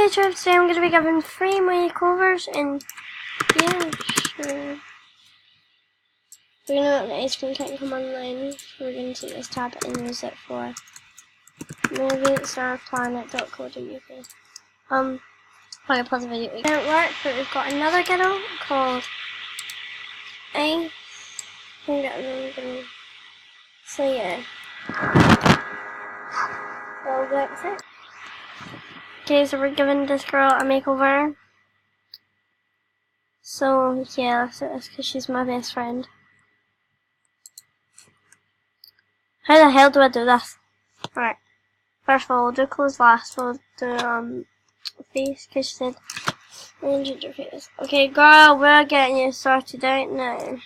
YouTube. Today I'm going to be giving 3 makeovers, and yeah, sure. We're going to let the ice cream kit come online. We're going to take this tab and use it for movie-star-planet.co.uk. I'm going to pause the video. It didn't work, but we've got another kiddo called I think I'm so yeah. So that's it. Okay, so we're giving this girl a makeover. So yeah, let's do this because she's my best friend. How the hell do I do this? Alright. First of all, we'll do clothes last. We'll do face because she said change your face. Okay, girl, we're getting you sorted out now.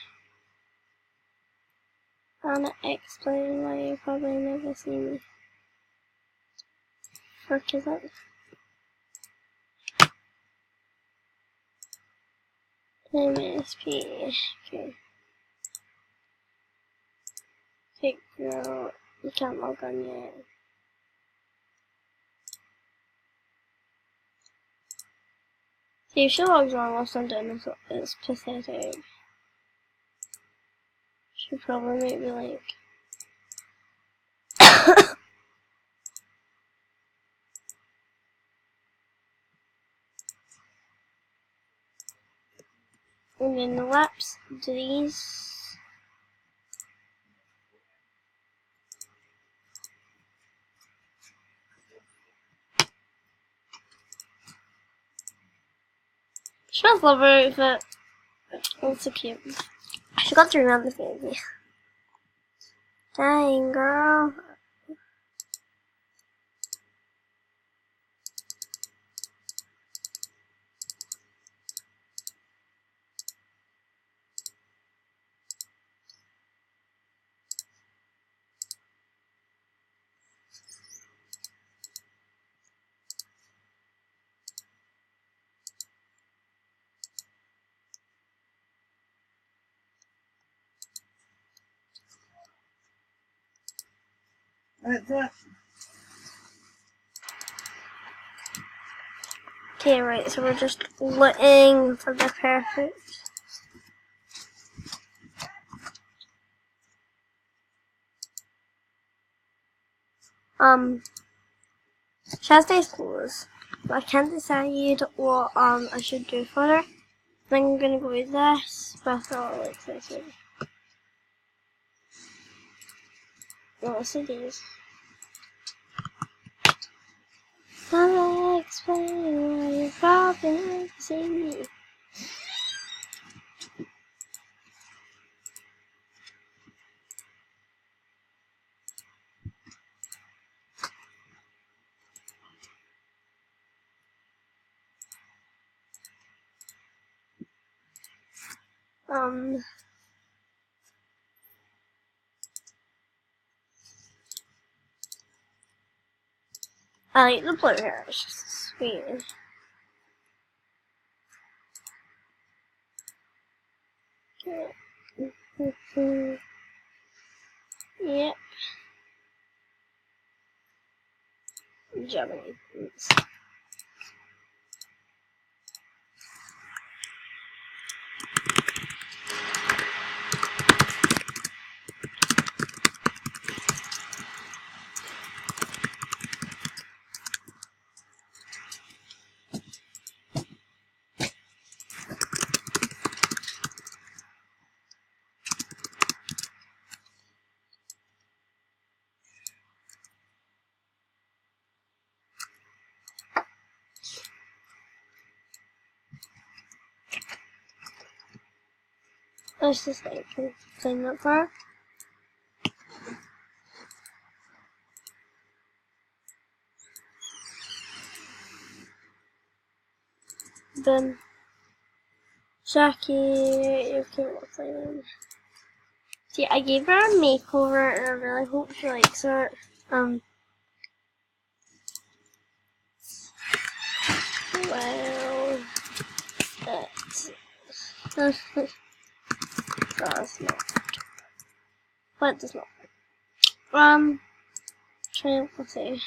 I'm gonna explain why you probably never seen me. Frick is it? MSP. Okay. Fake girl. You can't log on yet. See, if she logs on whilst I'm doing this, it's pathetic. She probably make me like. And then the lips, do these. She does love her outfit. It's so cute. I forgot to remember the baby. Dang, girl. That's it. Okay, right, so we're just looking for the perfect. She has nice clothes, but I can't decide what I should do for her. I think I'm gonna go with this, but I thought I like this one. Well, let's see these. I'll explain why you probably never seen me. I like the blue hair, it's just sweet. Okay. Yep. Japanese boots. Let's just like clean that part. Then Jackie, you can look like them. See, I gave her a makeover and I really hope she likes it. Well, that does not. What does not? Let's see.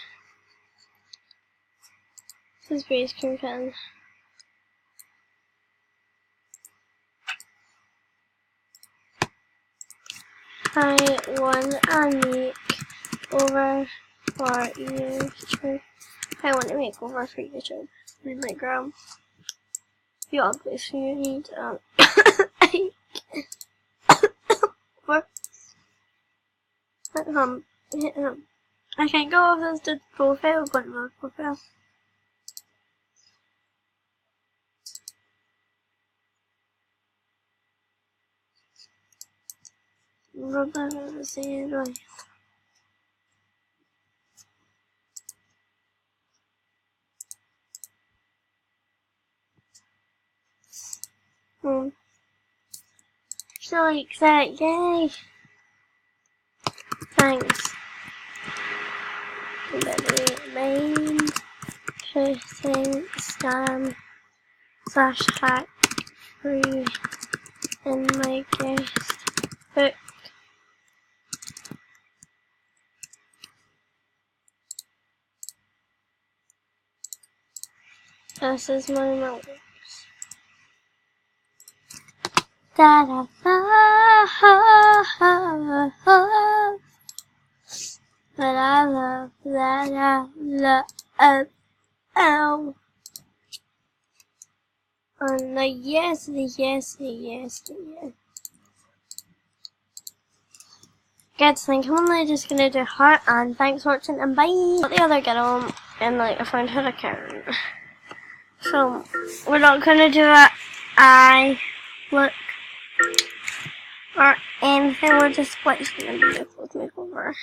This is base cream cotton. I want a makeover for YouTube. I want a makeover for YouTube. With my girl. You obviously need I can't go off this to profile, go to my profile. Rub that on the same way. So excited, yay! Thanks. Main cursing scam / hack free in my guest book. This is my notes. Da da da. But I love that ow. And the yes. Guys, I think I'm only just gonna do heart and thanks for watching and bye. Got the other girl and like I found her account. So we're not gonna do a eye look or anything, we're just gonna do a clothes makeover.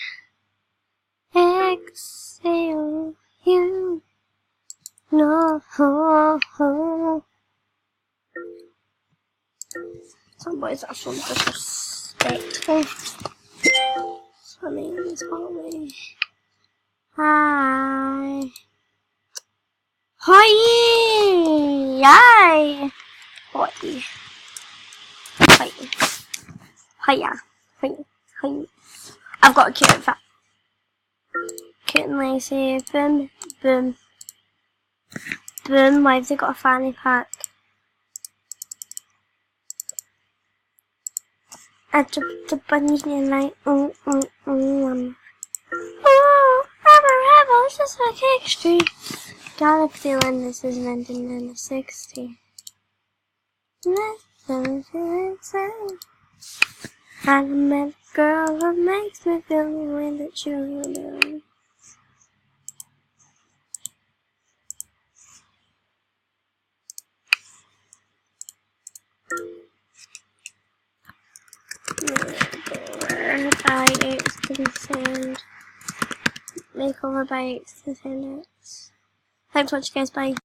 Exhale you no. Some boys are so disrespectful. Swimming slowly. Hi. Hi. Yay. Hi. Hi. Hiya. Hi. I've got a cute outfit. Cute and lacy. Boom. Boom. Boom. Why have they got a fanny pack? I dropped the bunnies and like, Oh, ever, it's just like Cake Street. Galaxy Land, this is 1960. Nothing feels insane. I met a girl who makes me feel the way that you do. Makeover by X to send. Makeover by X to send X. Thanks for watching, guys. Bye.